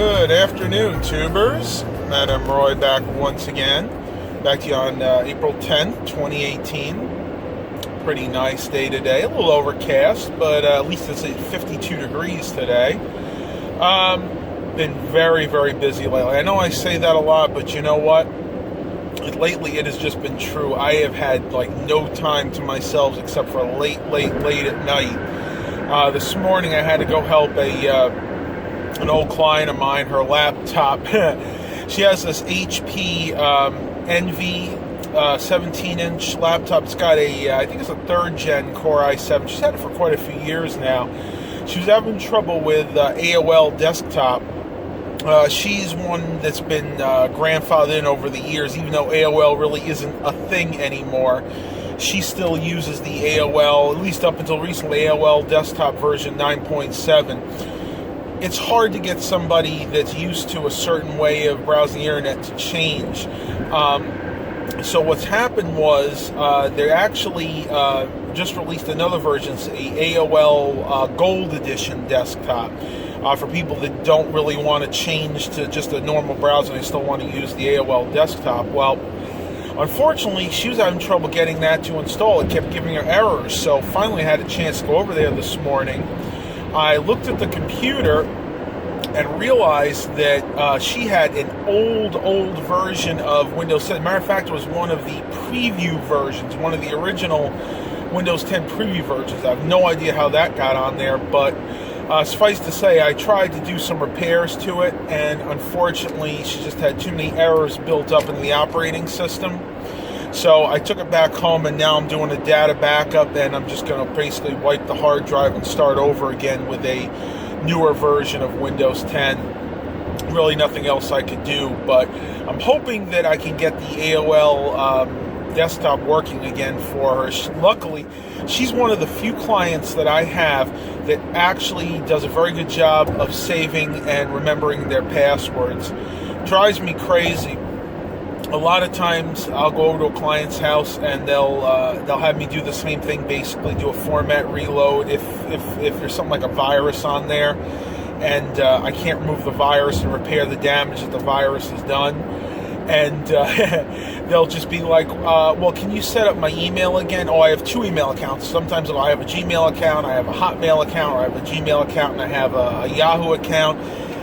Good afternoon, tubers. Madam Roy back once again. Back to you on April 10th, 2018. Pretty nice day today. A little overcast, but at least it's at 52 degrees today. Been very, very busy lately. I know I say that a lot, but you know what? Lately it has just been true. I have had like no time to myself except for late at night. This morning I had to go help an old client of mine, her laptop. She has this HP Envy 17-inch laptop. It's got I think it's a 3rd gen Core i7. She's had it for quite a few years now. She was having trouble with AOL desktop. She's one that's been grandfathered in over the years, even though AOL really isn't a thing anymore. She still uses the AOL, at least up until recently, AOL desktop version 9.7. It's hard to get somebody that's used to a certain way of browsing the internet to change. So what's happened was they actually just released another version, a AOL Gold Edition desktop. For people that don't really want to change to just a normal browser, they still want to use the AOL desktop. Well, unfortunately, she was having trouble getting that to install. It kept giving her errors. So finally I had a chance to go over there this morning. I looked at the computer and realized that she had an old version of Windows 10. Matter of fact, it was one of the preview versions, one of the original Windows 10 preview versions. I have no idea how that got on there, but suffice to say, I tried to do some repairs to it, and unfortunately, she just had too many errors built up in the operating system. So I took it back home, and now I'm doing a data backup, and I'm just going to basically wipe the hard drive and start over again with a newer version of Windows 10. Really nothing else I could do, but I'm hoping that I can get the AOL desktop working again for her. Luckily, she's one of the few clients that I have that actually does a very good job of saving and remembering their passwords. Drives me crazy. A lot of times I'll go over to a client's house and they'll have me do the same thing, basically do a format reload if there's something like a virus on there and I can't remove the virus and repair the damage that the virus has done. And they'll just be like, well, can you set up my email again? Oh, I have 2 email accounts. Sometimes I have a Gmail account, I have a Hotmail account, or I have a Gmail account, and I have a Yahoo account.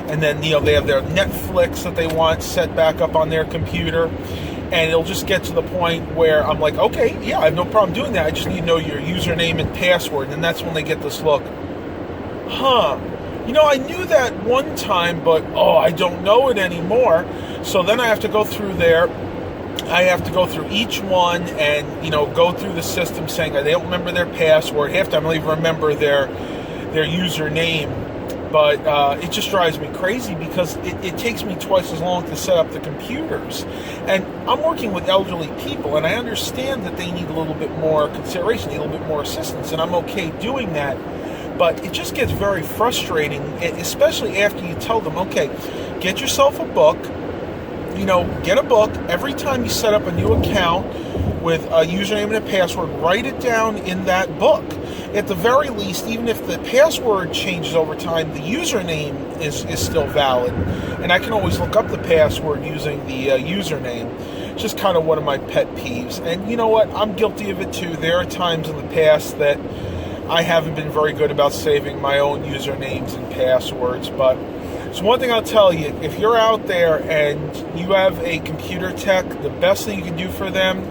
And then, they have their Netflix that they want set back up on their computer. And it'll just get to the point where I'm like, okay, yeah, I have no problem doing that. I just need to know your username and password. And that's when they get this look, I knew that one time, but, I don't know it anymore. So then I have to go through there. I have to go through each one and, go through the system saying they don't remember their password. Half the time I don't even remember their username. But it just drives me crazy because it takes me twice as long to set up the computers. And I'm working with elderly people, and I understand that they need a little bit more consideration, need a little bit more assistance, and I'm okay doing that. But it just gets very frustrating, especially after you tell them, okay, get yourself a book, get a book. Every time you set up a new account with a username and a password, write it down in that book. At the very least, even if the password changes over time, the username is still valid. And I can always look up the password using the username. It's just kind of one of my pet peeves. And you know what? I'm guilty of it too. There are times in the past that I haven't been very good about saving my own usernames and passwords. But so one thing I'll tell you, if you're out there and you have a computer tech, the best thing you can do for them,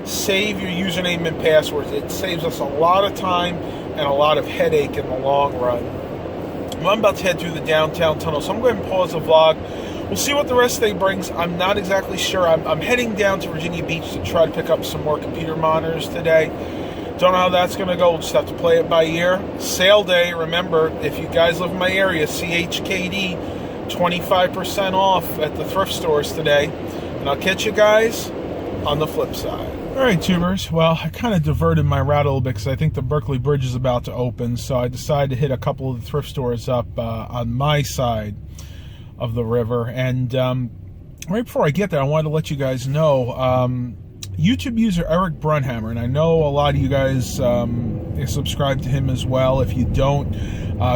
save your username and passwords. It saves us a lot of time and a lot of headache in the long run. Well, I'm about to head through the downtown tunnel, so I'm going to pause the vlog. We'll see what the rest of the day brings. I'm not exactly sure. I'm heading down to Virginia Beach to try to pick up some more computer monitors today. Don't know how that's going to go. We'll just have to play it by ear. Sale day. Remember, if you guys live in my area, CHKD, 25% off at the thrift stores today. And I'll catch you guys on the flip side. All right, tubers. Well, I kind of diverted my route a little bit because I think the Berkeley Bridge is about to open, so I decided to hit a couple of the thrift stores up on my side of the river. And right before I get there, I wanted to let you guys know YouTube user Eric Brunhammer, and I know a lot of you guys subscribe to him as well. If you don't,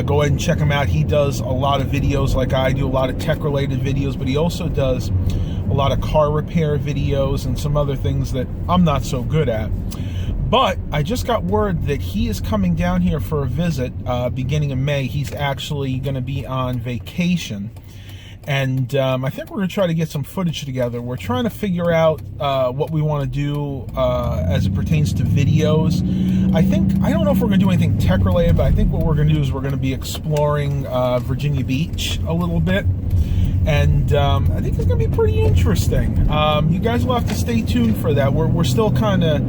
go ahead and check him out. He does a lot of videos like I do, a lot of tech-related videos, but he also does a lot of car repair videos and some other things that I'm not so good at. But I just got word that he is coming down here for a visit beginning of May. He's actually going to be on vacation. And I think we're going to try to get some footage together. We're trying to figure out what we want to do as it pertains to videos. I don't know if we're going to do anything tech related, but I think what we're going to do is we're going to be exploring Virginia Beach a little bit. And I think it's going to be pretty interesting. You guys will have to stay tuned for that. We're still kind of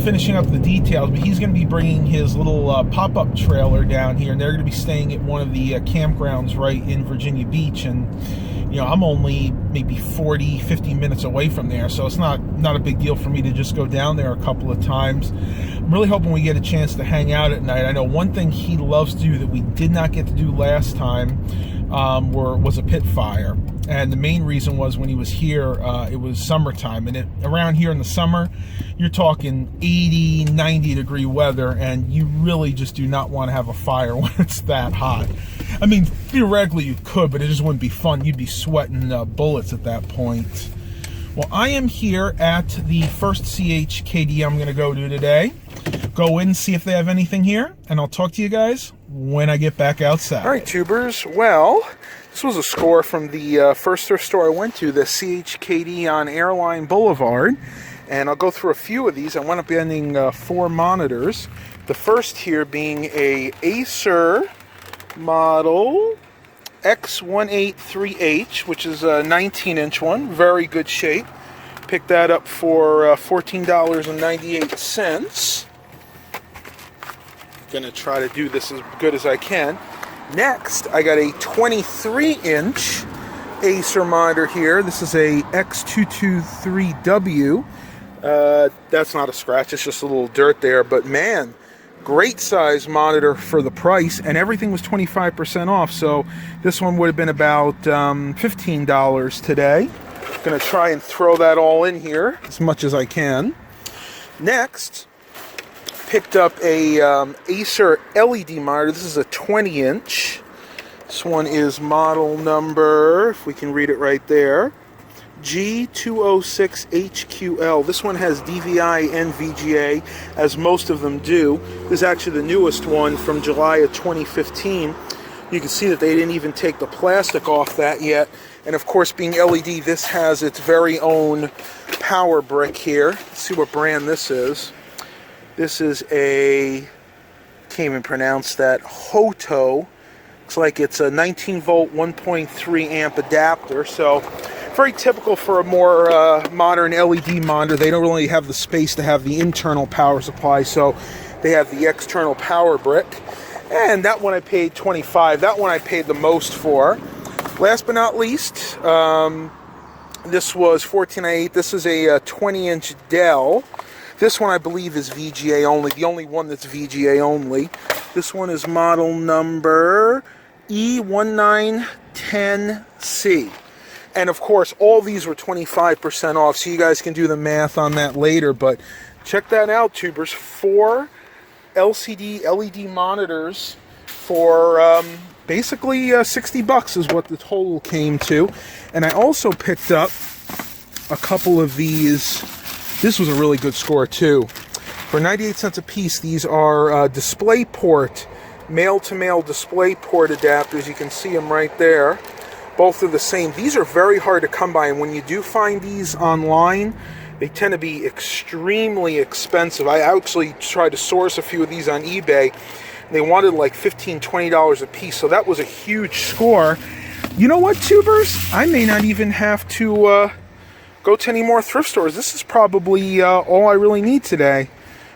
finishing up the details, but he's going to be bringing his little pop-up trailer down here, and they're going to be staying at one of the campgrounds right in Virginia Beach. And you know, I'm only maybe 40-50 minutes away from there, so it's not a big deal for me to just go down there a couple of times. I'm really hoping we get a chance to hang out at night. I know one thing he loves to do that we did not get to do last time was a pit fire. And the main reason was when he was here, it was summertime. And around here in the summer, you're talking 80, 90 degree weather, and you really just do not want to have a fire when it's that hot. I mean, theoretically you could, but it just wouldn't be fun. You'd be sweating bullets at that point. Well, I am here at the first CHKD I'm going to go to today. Go in and see if they have anything here, and I'll talk to you guys when I get back outside. All right, tubers. Well, this was a score from the first thrift store I went to, the CHKD on Airline Boulevard. And I'll go through a few of these. I wound up getting 4 monitors. The first here being a Acer model X183H, which is a 19-inch one. Very good shape. Picked that up for $14.98. Gonna try to do this as good as I can. Next, I got a 23-inch Acer monitor here. This is a X223W. That's not a scratch, it's just a little dirt there, but man, great size monitor for the price, and everything was 25% off, so this one would have been about $15 today. Gonna try and throw that all in here as much as I can. Next, picked up a Acer LED monitor. This is a 20-inch. This one is model number, if we can read it right there, G206HQL. This one has DVI and VGA, as most of them do. This is actually the newest one from July of 2015. You can see that they didn't even take the plastic off that yet. And of course, being LED, this has its very own power brick here. Let's see what brand this is. This is a, can't even pronounce that, Hoto. Looks like it's a 19 volt 1.3 amp adapter. So very typical for a more modern LED monitor. They don't really have the space to have the internal power supply, so they have the external power brick. And that one I paid $25. That one I paid the most for. Last but not least, this was $14.98. This is a 20-inch Dell. This one I believe is VGA only, the only one that's VGA only. This one is model number E1910C. And of course, all these were 25% off, so you guys can do the math on that later. But check that out, tubers. 4 LCD LED monitors for basically $60 is what the total came to. And I also picked up a couple of these. This was a really good score too. For 98 cents a piece, these are DisplayPort, male-to-male DisplayPort adapters. You can see them right there. Both are the same. These are very hard to come by, and when you do find these online, they tend to be extremely expensive. I actually tried to source a few of these on eBay. They wanted like $15, $20 a piece, so that was a huge score. You know what, tubers? I may not even have to go to any more thrift stores. This is probably all I really need today.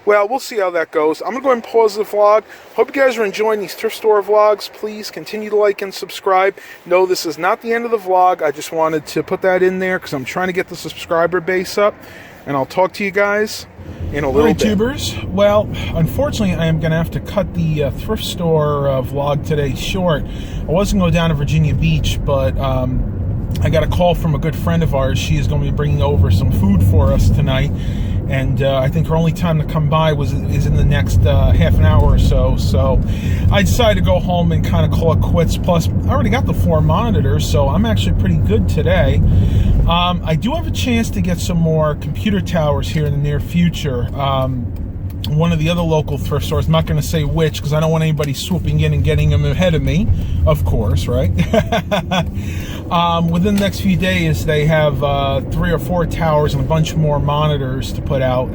Well, we'll see how that goes. I'm going to go ahead and pause the vlog. Hope you guys are enjoying these thrift store vlogs. Please continue to like and subscribe. No, this is not the end of the vlog. I just wanted to put that in there because I'm trying to get the subscriber base up. And I'll talk to you guys in a little bit. Tubers. Well, unfortunately, I am going to have to cut the thrift store vlog today short. I was going to go down to Virginia Beach, but I got a call from a good friend of ours. She is going to be bringing over some food for us tonight, and I think her only time to come by is in the next half an hour or so. So I decided to go home and kind of call it quits. Plus, I already got the 4 monitors, so I'm actually pretty good today. I do have a chance to get some more computer towers here in the near future. One of the other local thrift stores, I'm not going to say which because I don't want anybody swooping in and getting them ahead of me, of course, right? Within the next few days, they have 3 or 4 towers and a bunch more monitors to put out.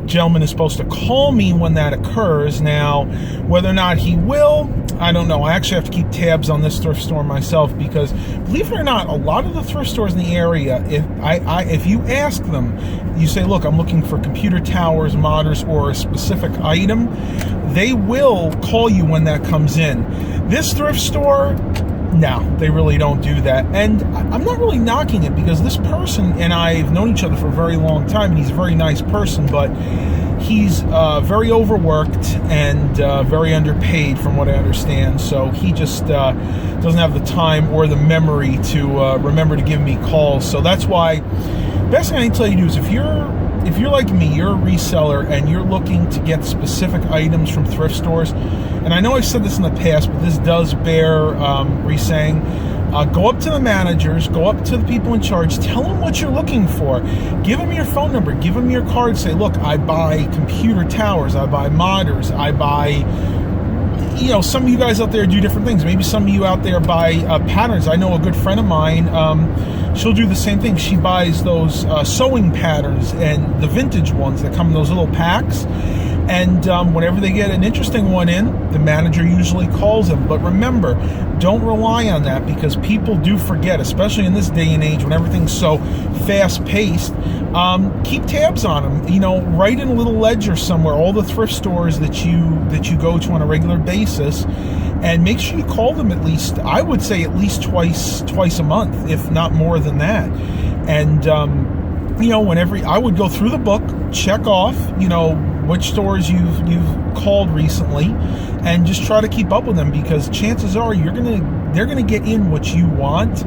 Gentleman is supposed to call me when that occurs. Now, whether or not he will, I don't know. I actually have to keep tabs on this thrift store myself because, believe it or not, a lot of the thrift stores in the area, if you ask them, you say, look, I'm looking for computer towers, monitors, or a specific item, they will call you when that comes in. This thrift store, no, they really don't do that. And I'm not really knocking it because this person and I have known each other for a very long time, and he's a very nice person, but he's very overworked and very underpaid from what I understand. So he just doesn't have the time or the memory to remember to give me calls. So that's why, best thing I can tell you to do is if you're like me, you're a reseller and you're looking to get specific items from thrift stores, and I know I've said this in the past, but this does bear re-saying, go up to the managers, go up to the people in charge, tell them what you're looking for. Give them your phone number, give them your card, say, look, I buy computer towers, I buy monitors, I buy... You know, some of you guys out there do different things. Maybe some of you out there buy patterns. I know a good friend of mine, she'll do the same thing. She buys those sewing patterns and the vintage ones that come in those little packs. And whenever they get an interesting one in, the manager usually calls them. But remember, don't rely on that because people do forget, especially in this day and age when everything's so fast-paced. Keep tabs on them. You know, write in a little ledger somewhere all the thrift stores that you go to on a regular basis, and make sure you call them at least. I would say at least twice a month, if not more than that. And you know, I would go through the book, check off, you know, which stores you've called recently, and just try to keep up with them because chances are they're gonna get in what you want.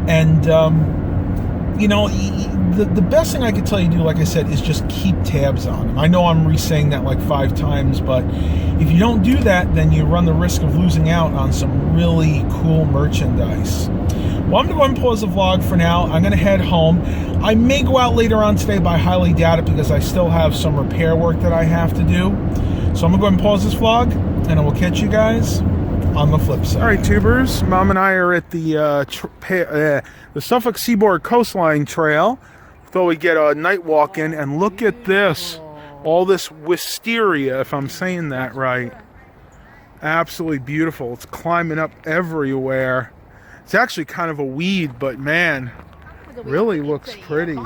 And you know, the best thing I could tell you to do, like I said, is just keep tabs on them. I know I'm re-saying that like 5 times, but if you don't do that, then you run the risk of losing out on some really cool merchandise. Well, I'm going to go ahead and pause the vlog for now. I'm going to head home. I may go out later on today, but I highly doubt it because I still have some repair work that I have to do. So I'm going to go ahead and pause this vlog, and I will catch you guys on the flip side. All right, tubers. Mom and I are at the Suffolk Seaboard Coastline Trail. Thought we'd get a night walk in, and look at this. All this wisteria, if I'm saying that right. Absolutely beautiful. It's climbing up everywhere. It's actually kind of a weed, but man, really looks pretty.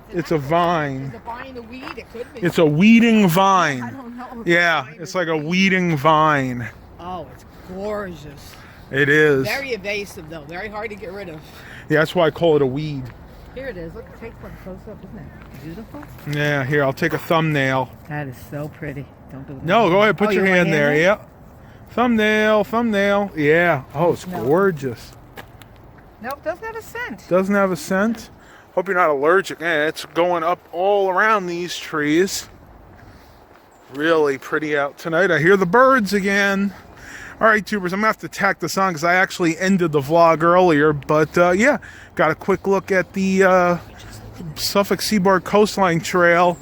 It's a vine. Is a vine a weed? It could be. It's a weeding vine. I don't know. Yeah, it's like a weeding vine. Oh, it's gorgeous. It is. Very evasive, though. Very hard to get rid of. Yeah, that's why I call it a weed. Here it is. Look, take one close up. Isn't that beautiful? Yeah, here, I'll take a thumbnail. That is so pretty. Don't do that. No, go ahead. Put your hand there. Yeah. Thumbnail. Yeah. Oh, it's gorgeous. Nope, doesn't have a scent. Doesn't have a scent? Hope you're not allergic. Yeah, it's going up all around these trees. Really pretty out tonight. I hear the birds again. All right, tubers, I'm going to have to tack this on because I actually ended the vlog earlier. But, yeah, got a quick look at the Suffolk Seaboard Coastline Trail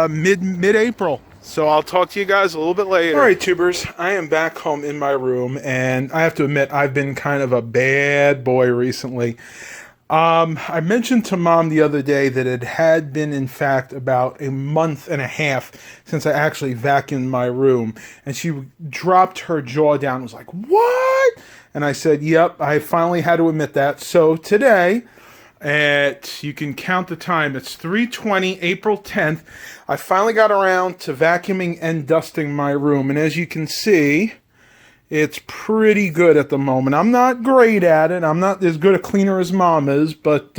mid-April. So I'll talk to you guys a little bit later. All right, tubers, I am back home in my room, and I have to admit, I've been kind of a bad boy recently. I mentioned to Mom the other day that it had been, in fact, about a month and a half since I actually vacuumed my room, and she dropped her jaw down and was like, "What?" And I said, "Yep, I finally had to admit that." So today, you can count the time, it's 3:20, April 10th, I finally got around to vacuuming and dusting my room, and as you can see, it's pretty good at the moment. I'm not great at it, I'm not as good a cleaner as Mom is, but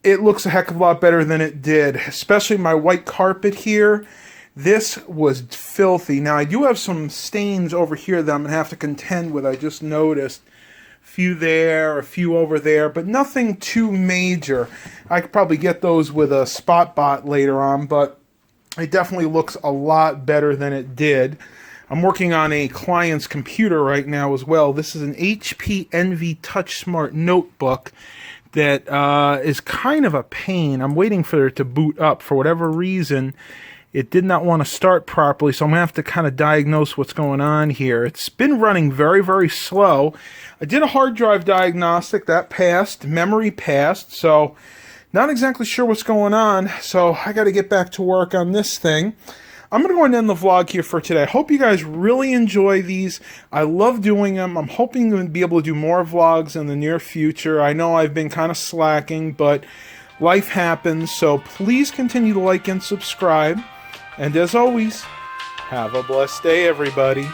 it looks a heck of a lot better than it did, especially my white carpet here. This was filthy. Now, I do have some stains over here that I'm going to have to contend with, I just noticed. few there, a few over there, but nothing too major. I could probably get those with a spot bot later on, but it definitely looks a lot better than it did. I'm working on a client's computer right now as well. This is an HP Envy Touch Smart notebook that is kind of a pain. I'm waiting for it to boot up. For whatever reason, it did not want to start properly, so I'm going to have to kind of diagnose what's going on here. It's been running very, very slow. I did a hard drive diagnostic. That passed. Memory passed, so not exactly sure what's going on. So I got to get back to work on this thing. I'm going to go and end the vlog here for today. I hope you guys really enjoy these. I love doing them. I'm hoping to be able to do more vlogs in the near future. I know I've been kind of slacking, but life happens. So please continue to like and subscribe. And as always, have a blessed day, everybody.